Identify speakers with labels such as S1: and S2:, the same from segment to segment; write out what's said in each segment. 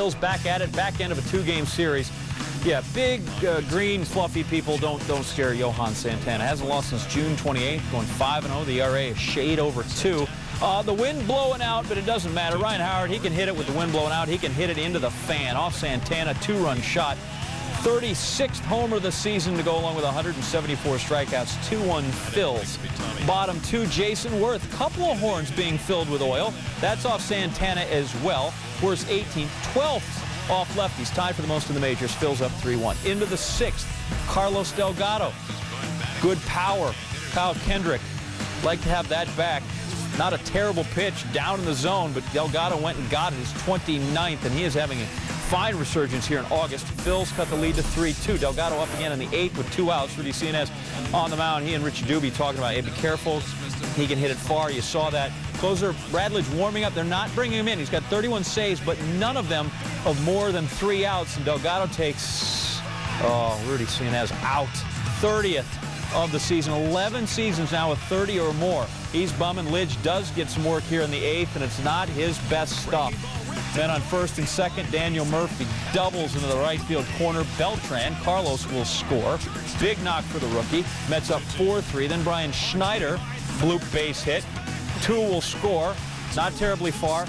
S1: Back at it, back end of a two-game series. Yeah, big, green, fluffy people don't scare Johan Santana. Hasn't lost since June 28th, going 5-0. The ERA is shade over 2. The wind blowing out, but it doesn't matter. Ryan Howard, he can hit it with the wind blowing out. He can hit it into the fan. Off Santana, 2-run shot. 36th homer of the season to go along with 174 strikeouts. 2-1 fills. Bottom 2, Jason Worth. Couple of horns being filled with oil. That's off Santana as well. Worth's 18th, 12th off lefties. Tied for the most in the majors. Fills up 3-1. Into the 6th, Carlos Delgado. Good power. Kyle Kendrick. Like to have that back. Not a terrible pitch down in the zone, but Delgado went and got it. His 29th, and he is having a fine resurgence here in August. Phil's cut the lead to 3-2. Delgado up again in the 8th with 2 outs. Rudy Cianez on the mound. He and Richie Doobie talking about, hey, be careful. He can hit it far. You saw that. Closer Radledge warming up. They're not bringing him in. He's got 31 saves, but none of them of more than 3 outs. And Delgado takes, Rudy Cianez out. 30th of the season. 11 seasons now with 30 or more. He's bumming. Lidge does get some work here in the 8th, and it's not his best stuff. Then on first and second, Daniel Murphy doubles into the right field corner. Beltran, Carlos will score. Big knock for the rookie. Mets up 4-3. Then Brian Schneider, bloop base hit. 2 will score. Not terribly far.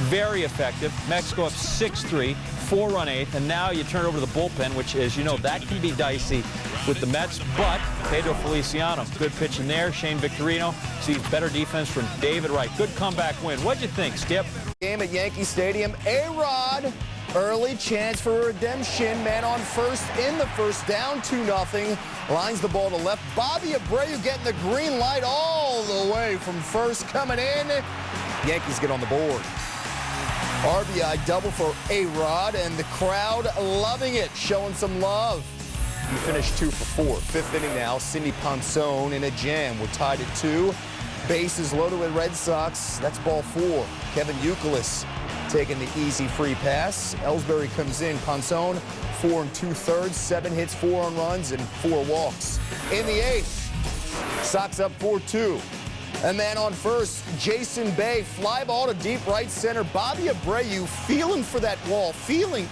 S1: Very effective. Mets go up 6-3. 4-run 8th. And now you turn over to the bullpen, which is, you know, that can be dicey with the Mets, but Pedro Feliciano, good pitch in there. Shane Victorino sees better defense from David Wright. Good comeback win. What'd you think, Skip?
S2: Game at Yankee Stadium. A-Rod, early chance for redemption. Man on first in the first, down 2-0. Lines the ball to left. Bobby Abreu getting the green light all the way from first, coming in. Yankees get on the board. RBI double for A-Rod, and the crowd loving it, showing some love. He finished 2 for 4. 5th inning now. Cindy Ponson in a jam. We're tied at 2. Bases loaded with Red Sox. That's ball 4. Kevin Youkilis taking the easy free pass. Ellsbury comes in. Ponson, 4 2/3, 7 hits, 4 on runs, and 4 walks. In the 8th, Sox up 4-2. A man on first, Jason Bay, fly ball to deep right center. Bobby Abreu feeling for that wall. Feeling.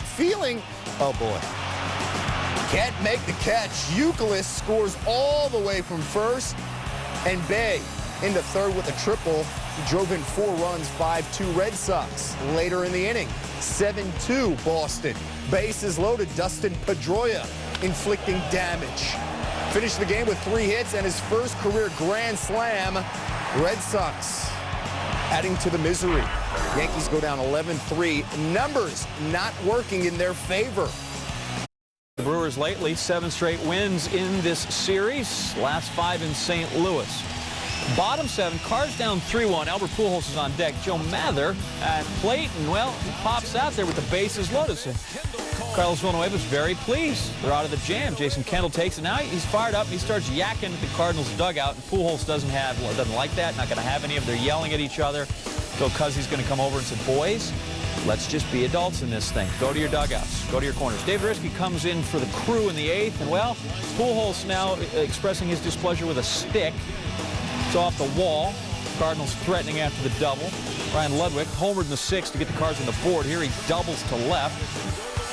S2: Oh, boy. Can't make the catch. Youkilis scores all the way from first. And Bay into third with a triple. He drove in 4 runs, 5-2 Red Sox. Later in the inning, 7-2 Boston. Bases loaded. Dustin Pedroia inflicting damage. Finished the game with 3 hits and his first career grand slam. Red Sox adding to the misery. Yankees go down 11-3. Numbers not working in their favor.
S1: The Brewers lately, 7 straight wins in this series. Last 5 in St. Louis. Bottom 7, Cards down 3-1. Albert Pujols is on deck. Joe Mather at plate, and, well, he pops out there with the bases loaded. So Carlos Villanueva's very pleased. They're out of the jam. Jason Kendall takes it. Now he's fired up. He starts yakking at the Cardinals' dugout, and Pujols doesn't like that. Not going to have any of. They're yelling at each other. Phil Cuzzy's going to come over and say, boys, let's just be adults in this thing. Go to your dugouts. Go to your corners. Dave Risky comes in for the crew in the 8th. And, well, Pujols now expressing his displeasure with a stick. It's off the wall. Cardinals threatening after the double. Ryan Ludwig homered in the 6th to get the Cards on the board. Here he doubles to left.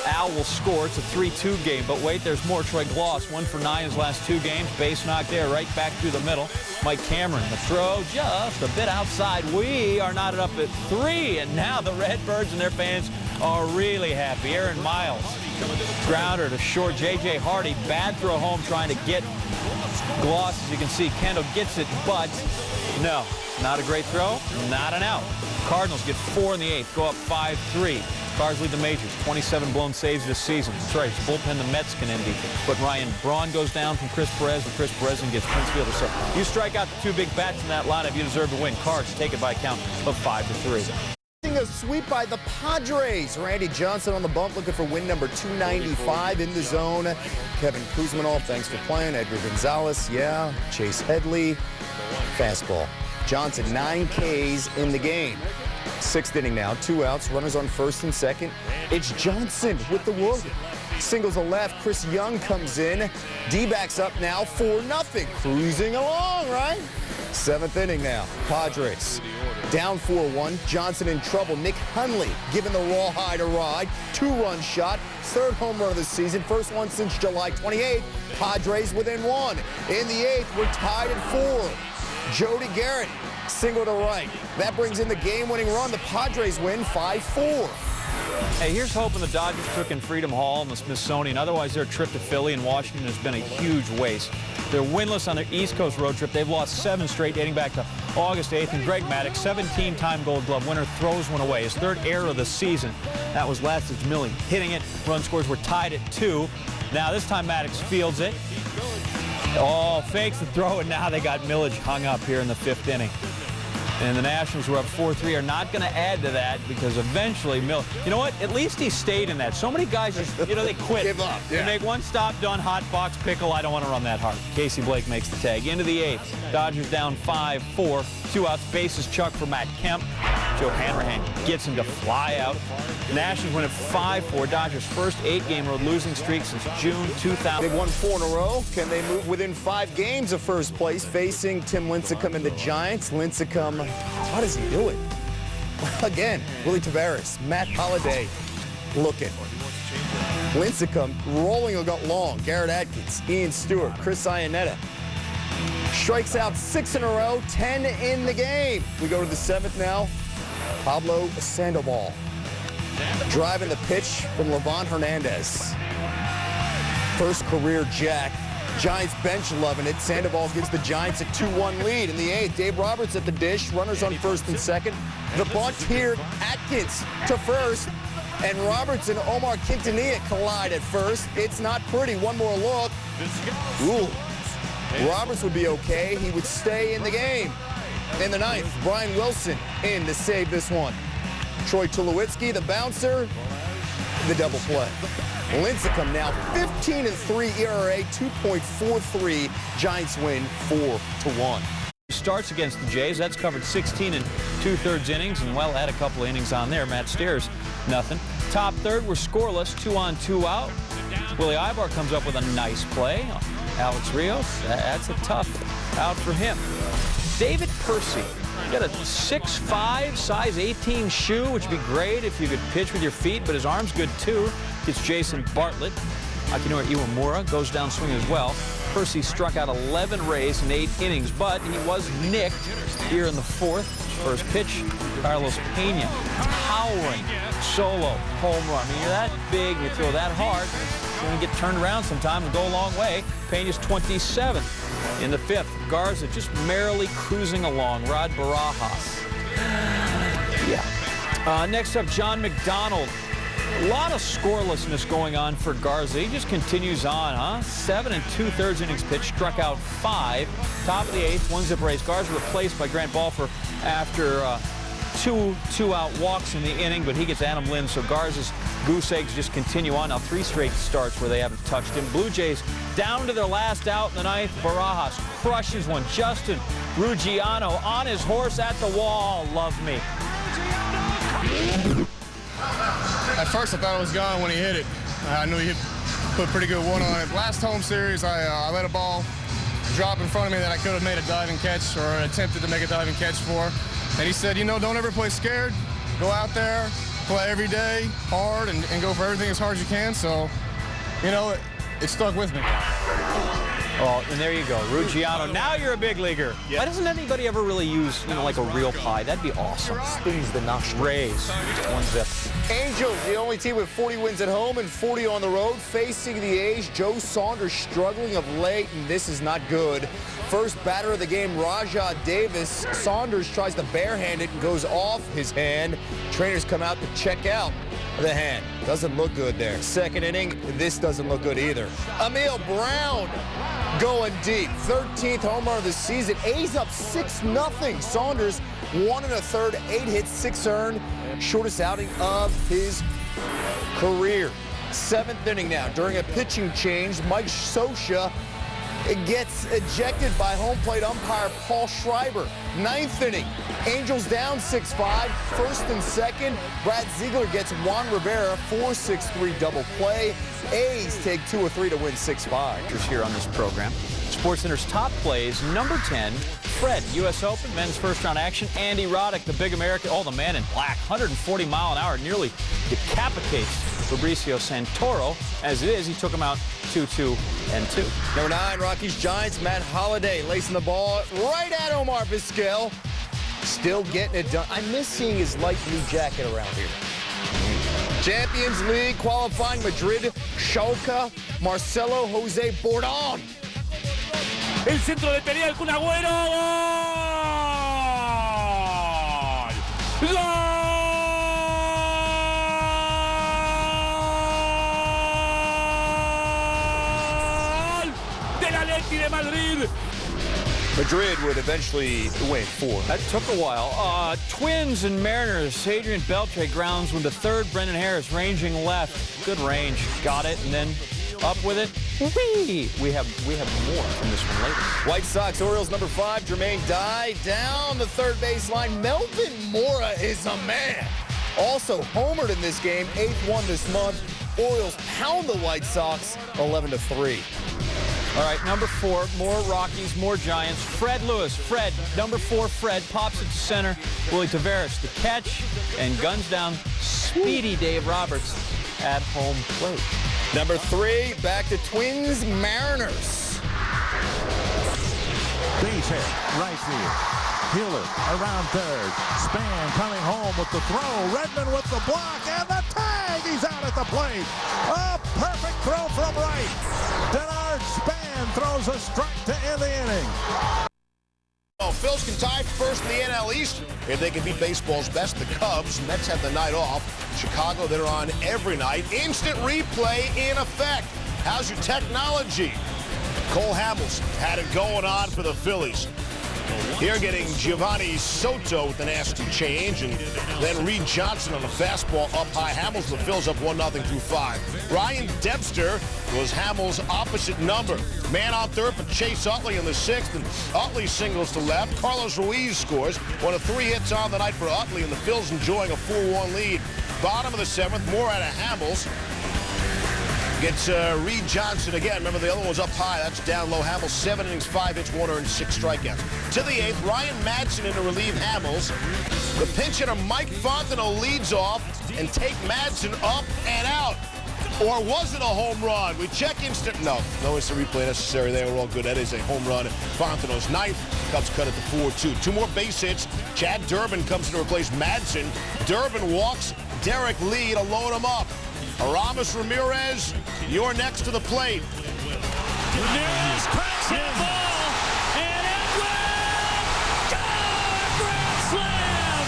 S1: Al will score. It's a 3-2 game. But wait, there's more. Troy Gloss, 1 for 9 his last 2 games. Base knock there, right back through the middle. Mike Cameron, the throw just a bit outside. We are knotted up at 3, and now the Redbirds and their fans are really happy. Aaron Miles, grounder to short. J.J. Hardy, bad throw home trying to get Gloss. As you can see, Kendall gets it, but no, not a great throw, not an out. Cardinals get 4 in the 8th, go up 5-3. Cards lead the majors, 27 blown saves this season. That's right, it's a bullpen the Mets can envy. But Ryan Braun goes down from Chris Perez, and Chris Perez gets Prince Fielder. So you strike out the 2 big bats in that lineup, you deserve to win. Cards take it by a count of 5-3.
S2: A sweep by the Padres. Randy Johnson on the bump looking for win number 295 in the zone. Kevin Kuzmanov, thanks for playing. Edgar Gonzalez, yeah. Chase Headley, fastball. Johnson, 9 Ks in the game. 6th inning now, 2 outs, runners on first and second. It's Johnson with the work. Singles to left, Chris Young comes in. D-backs up now, 4-0. Cruising along, right? 7th inning now, Padres. Down 4-1. Johnson in trouble. Nick Hundley giving the rawhide a ride. 2-run shot. Third home run of the season. First one since July 28th. Padres within 1. In the 8th, we're tied at 4. Jody Garrett single to right. That brings in the game-winning run. The Padres win 5-4.
S1: Hey, here's hoping the Dodgers took in Freedom Hall and the Smithsonian. Otherwise, their trip to Philly and Washington has been a huge waste. They're winless on their East Coast road trip. They've lost 7 straight dating back to August 8th. And Greg Maddux, 17-time Gold Glove winner, throws one away. His 3rd error of the season. That was last as Millie hitting it. Run scores were tied at 2. Now this time Maddux fields it. Oh, fakes the throw, and now they got Millage hung up here in the 5th inning. And the Nationals, who are up 4-3, are not going to add to that because eventually you know what? At least he stayed in that. So many guys just, they quit.
S2: Give up. Yeah.
S1: They make one stop, done, hot box, pickle. I don't want to run that hard. Casey Blake makes the tag. Into the 8th. Dodgers down 5-4. 2 outs, bases chuck for Matt Kemp. Joe Hanrahan gets him to fly out. Nationals win at 5-4. Dodgers' first 8-game road losing streak since June 2000.
S2: They've won 4 in a row. Can they move within 5 games of first place, facing Tim Lincecum and the Giants? Lincecum, how does he do it? Again, Willie Tavares, Matt Holliday looking. Lincecum rolling long. Garrett Atkins, Ian Stewart, Chris Iannetta. Strikes out 6 in a row, 10 in the game. We go to the 7th now. Pablo Sandoval driving the pitch from Livan Hernandez. First career jack. Giants bench loving it. Sandoval gives the Giants a 2-1 lead. In the 8th, Dave Roberts at the dish. Runners on first and second. The bunt here, Atkins to first. And Roberts and Omar Quintanilla collide at first. It's not pretty. One more look. Ooh. Roberts would be okay. He would stay in the game. In the 9th, Brian Wilson in to save this one. Troy Tulowitzki, the bouncer, the double play. Lincecum now 15-3 ERA, 2.43. Giants win 4-1.
S1: Starts against the Jays. That's covered 16 2/3 innings, and well, had a couple of innings on there. Matt Stairs, nothing. Top third, we're scoreless, 2 on, 2 out. Willie Ibar comes up with a nice play. Alex Rios, that's a tough out for him. David Percy, got a 6'5", size 18 shoe, which would be great if you could pitch with your feet, but his arm's good too. Gets Jason Bartlett. Akinori Iwamura goes down swinging as well. Percy struck out 11 Rays in 8 innings, but he was nicked here in the 4th. First pitch, Carlos Pena, towering solo home run. I mean, you're that big, you throw that hard, it's going to get turned around sometime and go a long way. Pena's 27th. In the 5th, Garza just merrily cruising along. Rod Barajas. Yeah. Next up, John McDonald. A lot of scorelessness going on for Garza. He just continues on, huh? 7 2/3 innings pitched, struck out 5. Top of the 8th, 1-zip race. Garza replaced by Grant Balfour after 2 2-out walks in the inning, but he gets Adam Lynn, so Garza's goose eggs just continue on. Now 3 straight starts where they haven't touched him. Blue Jays down to their last out in the 9th. Barajas crushes one. Justin Ruggiano on his horse at the wall. Love me.
S3: At first, I thought it was gone when he hit it. I knew he had put a pretty good one on it. Last home series, I let a ball drop in front of me that I could have made a diving catch or attempted to make a diving catch for. And he said, don't ever play scared. Go out there, play every day, hard, and go for everything as hard as you can. So, it stuck with me.
S1: Oh, and there you go, Ruggiano. Now you're a big leaguer. Yep. Why doesn't anybody ever really use, like a real pie? That'd be awesome.
S2: Stings the nostrils.
S1: Rays, 1-zip.
S2: Angels, the only team with 40 wins at home and 40 on the road, facing the A's. Joe Saunders struggling of late, and this is not good. First batter of the game, Rajah Davis. Saunders tries to barehand it and goes off his hand. Trainers come out to check out the hand. Doesn't look good there. Second inning, this doesn't look good either. Emil Brown going deep. 13th home run of the season. A's up 6-0. Saunders 1 1/3, 8 hits, 6 earned. Shortest outing of his career. 7th inning now. During a pitching change, Mike Scioscia gets ejected by home plate umpire Paul Schreiber. 9th inning, Angels down 6-5, first and second. Brad Ziegler gets Juan Rivera, 4-6-3 double play. A's take 2 of 3 to win 6-5.
S1: Here on this program. SportsCenter's top plays, number 10, Fred, U.S. Open, men's first-round action. Andy Roddick, the big American, the man in black, 140 mile an hour, nearly decapitates Fabricio Santoro. As it is, he took him out 2-2 and 2.
S2: Number 9, Rockies Giants, Matt Holliday lacing the ball right at Omar Vizquel. Still getting it done. I miss seeing his light blue jacket around here. Champions League qualifying Madrid, Schalke, Marcelo Jose Bordón.
S4: El centro de pelea, el Kun Agüero. ¡Gol! ¡Gol! Del Atleti de Madrid.
S2: Madrid would eventually win 4.
S1: That took a while. Twins and Mariners. Adrian Beltre grounds with the third. Brendan Harris ranging left. Good range. Got it. And then up with it. Whee! We have more from this one later.
S2: White Sox, Orioles number 5, Jermaine Dye down the third baseline. Melvin Mora is a man. Also homered in this game, 8th one this month. Orioles pound the White Sox 11-3.
S1: All right, number 4, more Rockies, more Giants. Fred Lewis. Fred, number 4, Fred pops it to center. Willie Tavares, the catch, and guns down speedy Dave Roberts at home plate.
S2: Number 3, back to Twins, Mariners.
S5: Base hit, right field. Hiller around third. Span coming home with the throw. Redmond with the block and the tag. He's out at the plate. A perfect throw from right. Denard Span throws a strike to end the inning.
S6: Oh, Phils can tie first in the NL East if they can beat baseball's best, the Cubs. Mets have the night off. Chicago, they're on every night. Instant replay in effect. How's your technology? Cole Hamels had it going on for the Phillies. Here getting Giovanni Soto with a nasty change, and then Reed Johnson on the fastball up high. Hamels, the Phils up 1-0 through 5. Ryan Dempster was Hamels' opposite number. Man on third for Chase Utley in the 6th, and Utley singles to left. Carlos Ruiz scores. One of 3 hits on the night for Utley, and the Phils enjoying a 4-1 lead. Bottom of the 7th, more out of Hamels. Gets Reed Johnson again. Remember, the other one was up high. That's down low. Hamels, 7 innings, 5 hits, 1 earned, 6 strikeouts. To the 8th, Ryan Madsen in to relieve Hamels. The pinch hitter Mike Fontenot leads off and take Madsen up and out. Or was it a home run? We check instant. No instant replay necessary there. We're all good. That is a home run. Fontenot's 9th. Cubs cut it to 4-2. 2 more base hits. Chad Durbin comes to replace Madsen. Durbin walks Derek Lee to load him up. Aramis Ramirez, you're next to the plate.
S4: Ramirez cracks that ball, and it will go! Grand slam!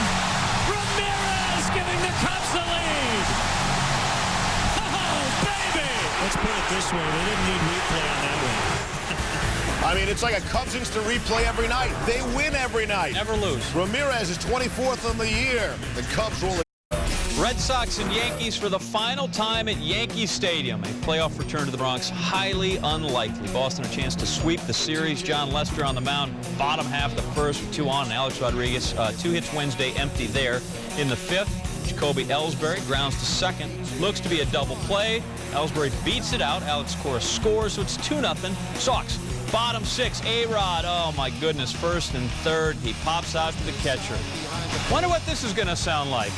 S4: Ramirez giving the Cubs the lead. Oh, baby! Let's put it this way, they didn't need replay on that one.
S6: I mean, it's like a Cubs instant replay every night. They win every night.
S1: Never lose.
S6: Ramirez is 24th on the year. The Cubs roll.
S1: Red Sox and Yankees for the final time at Yankee Stadium. A playoff return to the Bronx, highly unlikely. Boston a chance to sweep the series. John Lester on the mound, bottom half of the first with 2 on. And Alex Rodriguez, 2 hits Wednesday, empty there. In the 5th, Jacoby Ellsbury grounds to second. Looks to be a double play. Ellsbury beats it out. Alex Cora scores, so it's 2-0. Sox, bottom 6, A-Rod. Oh, my goodness, 1st and 3rd. He pops out to the catcher. Wonder what this is going to sound like.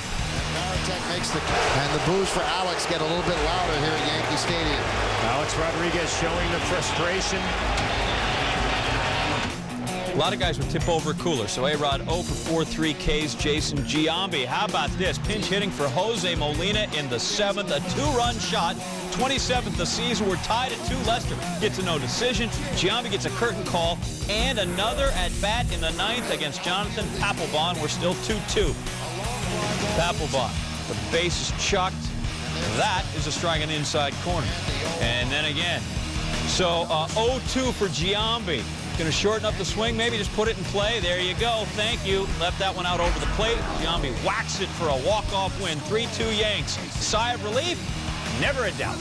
S7: Makes and the boos for Alex get a little bit louder here at Yankee Stadium.
S8: Alex Rodriguez showing the frustration.
S1: A lot of guys would tip over a cooler. So A-Rod 0 for 4, 3 Ks. Jason Giambi. How about this? Pinch hitting for Jose Molina in the 7th. A 2-run shot. 27th the season. We're tied at 2. Lester gets a no decision. Giambi gets a curtain call. And another at-bat in the 9th against Jonathan Papelbon. We're still 2-2. Papelbon. The base is chucked. That is a strike in the inside corner. And then again. So 0-2 for Giambi. Going to shorten up the swing, maybe just put it in play. There you go. Thank you. Left that one out over the plate. Giambi whacks it for a walk-off win. 3-2 Yanks. Sigh of relief? Never a doubt.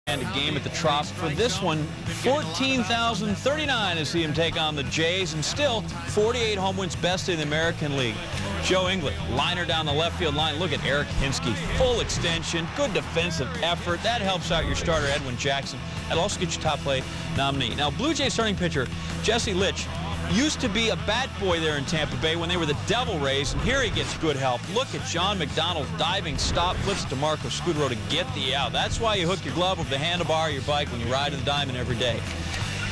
S1: And a game at the Trop for this one. 14,039 to see him take on the Jays, and still 48 home wins, best in the American League. Joe England, liner down the left field line. Look at Eric Hinsky, full extension, good defensive effort. That helps out your starter, Edwin Jackson. That'll also get you top play nominee. Now, Blue Jays starting pitcher Jesse Litch used to be a bat boy there in Tampa Bay when they were the Devil Rays, and here he gets good help. Look at John McDonald's diving stop, flips to Marco Scudero to get the out. That's why you hook your glove over the handlebar of your bike when you ride in the diamond every day.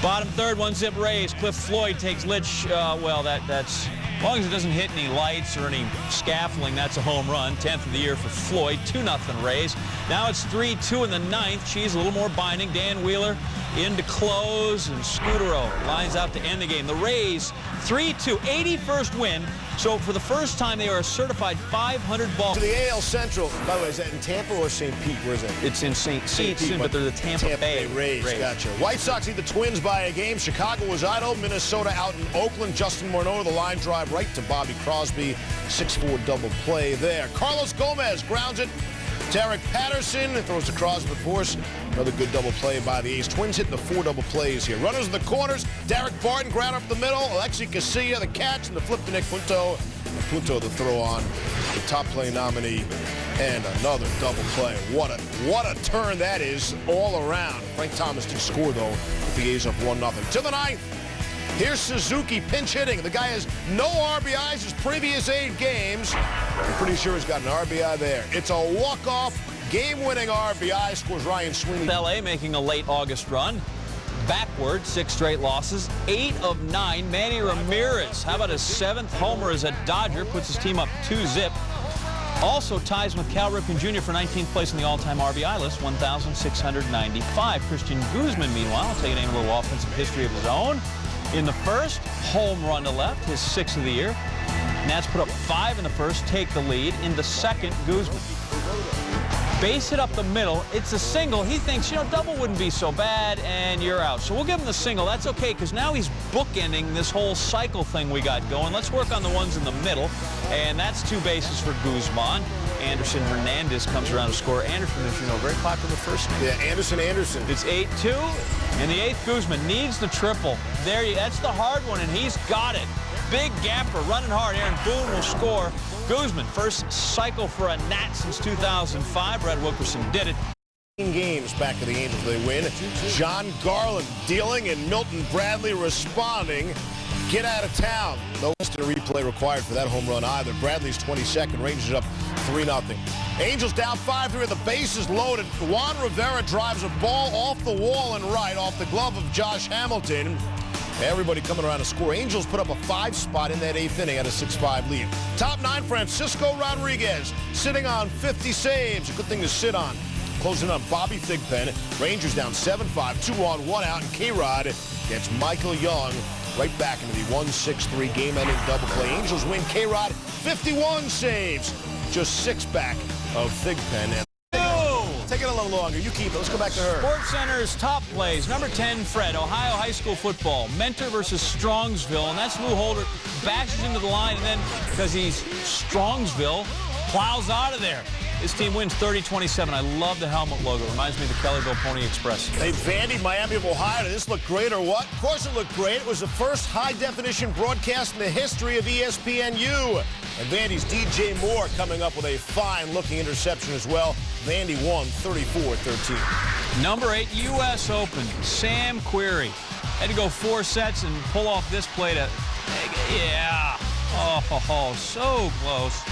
S1: Bottom third, 1-zip Rays. Cliff Floyd takes Litch. Well, that's as long as it doesn't hit any lights or any scaffolding, that's a home run. 10th of the year for Floyd. 2-0 Rays. Now it's 3-2 in the ninth. She's a little more binding. Dan Wheeler in to close, and Scudero lines out to end the game. The Rays 3-2, 81st win. So for the first time, they are a certified 500 ball.
S6: To the AL Central. By the way, is that in Tampa or St. Pete? Where is that?
S1: It's in St. Pete, but they're the Tampa Bay
S6: Rays. Gotcha. White Sox lead the Twins by a game. Chicago was idle. Minnesota out in Oakland. Justin Morneau, the line drive right to Bobby Crosby. 6-4 double play there. Carlos Gomez grounds it. Derek Patterson throws to Crosby, of course. Another good double play by the A's. Twins hitting the 4 double plays here. Runners in the corners. Derek Barton ground up the middle. Alexi Casilla the catch, and the flip to Nick Punto. Punto the throw on the top play nominee, and another double play. What a turn that is all around. Frank Thomas did score though with the A's up 1-0. To the ninth. Here's Suzuki pinch hitting. The guy has no RBIs his previous 8 games. I'm pretty sure he's got an RBI there. It's a walk-off, game-winning RBI. Scores Ryan Sweeney.
S1: L.A. making a late August run. Backward, 6 straight losses. 8 of 9. Manny Ramirez. How about his 7th homer as a Dodger? Puts his team up 2-zip. Also ties with Cal Ripken Jr. for 19th place in the all-time RBI list, 1,695. Christian Guzman, meanwhile, taking a little offensive history of his own. In the first, home run to left, his 6th of the year. Nats put up 5 in the first, take the lead. In the second, Guzman. Base hit up the middle. It's a single. He thinks, you know, double wouldn't be so bad, and you're out. So we'll give him the single. That's okay, because now he's bookending this whole cycle thing we got going. Let's work on the ones in the middle, and that's 2 bases for Guzman. Anderson Hernandez comes around to score. Anderson is, you know, very popular first name.
S6: Yeah, Anderson. It's
S1: 8-2. In the 8th, Guzman needs the triple. That's the hard one, and he's got it. Big gapper, running hard. Aaron Boone will score. Guzman, first cycle for a Nat since 2005. Brad Wilkerson did it.
S6: Games back to the Angels, they win. John Garland dealing and Milton Bradley responding. Get out of town. No instant replay required for that home run either. Bradley's 22nd. Rangers up 3-0. Angels down 5-3 with the bases loaded. Juan Rivera drives a ball off the wall and right off the glove of Josh Hamilton. Everybody coming around to score. Angels put up a 5 spot in that 8th inning at a 6-5 lead. Top 9, Francisco Rodriguez sitting on 50 saves. A good thing to sit on. Closing on Bobby Thigpen. Rangers down 7-5, 2 on, 1 out, and K-Rod gets Michael Young right back into the 1-6-3 game-ending double play. Angels win. K-Rod 51 saves, just 6 back of Thigpen. Take it a little longer. You keep it. Let's go back to her.
S1: Sports Center's top plays. Number 10, Fred, Ohio high school football. Mentor versus Strongsville, and that's Lou Holder bashes into the line, and then, because he's Strongsville, plows out of there. His team wins 30-27. I love the helmet logo. Reminds me of the Kellyville Pony Express.
S6: Hey, Vandy, Miami of Ohio. Did this look great or what? Of course it looked great. It was the first high-definition broadcast in the history of ESPNU. And Vandy's DJ Moore coming up with a fine-looking interception as well. Vandy won 34-13.
S1: Number 8, U.S. Open. Sam Querrey. Had to go 4 sets and pull off this play to... Yeah. Oh, so close.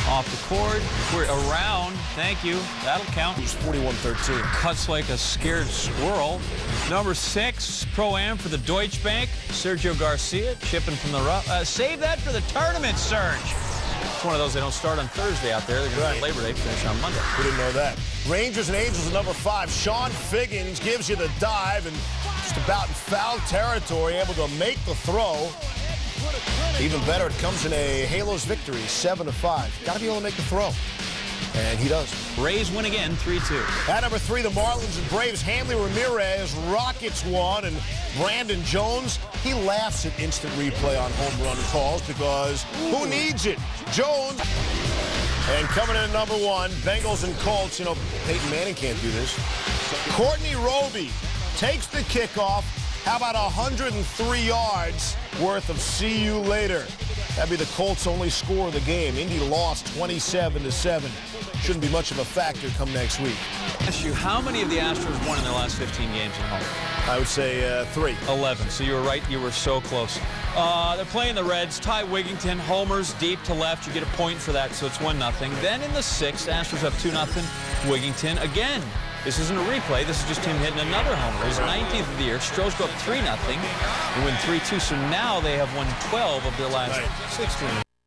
S1: Off the cord, we're around. Thank you. That'll count.
S6: He's 41-13.
S1: Cuts like a scared squirrel. Number 6, Pro-Am for the Deutsche Bank. Sergio Garcia chipping from the rough. Save that for the tournament, Serge. It's one of those they don't start on Thursday out there. They're going to have Labor Day, finish on Monday.
S6: We didn't know that. Rangers and Angels at number 5. Sean Figgins gives you the dive and just about in foul territory, able to make the throw. Even better, it comes in a Halos victory, 7-5. Got to be able to make the throw. And he does.
S1: Rays win again, 3-2.
S6: At number 3, the Marlins and Braves. Hanley Ramirez, Rockets won, and Brandon Jones, he laughs at instant replay on home run calls because who needs it? Jones. And coming in at number 1, Bengals and Colts. You know, Peyton Manning can't do this. Courtney Roby takes the kickoff. How about 103 yards worth of see you later? That'd be the Colts' only score of the game. Indy lost 27-7. Shouldn't be much of a factor come next week.
S1: Ask you, how many of the Astros won in their last 15 games at home?
S6: I would say 3.
S1: 11. So you were right. You were so close. They're playing the Reds. Ty Wigington, homers deep to left. You get a point for that, so it's 1-0. Then in the 6th, Astros have 2-0. Wigington again. This isn't a replay. This is just him hitting another homer. His 19th of the year. Stros go up 3-0 and win 3-2. So now they have won 12 of their last 16.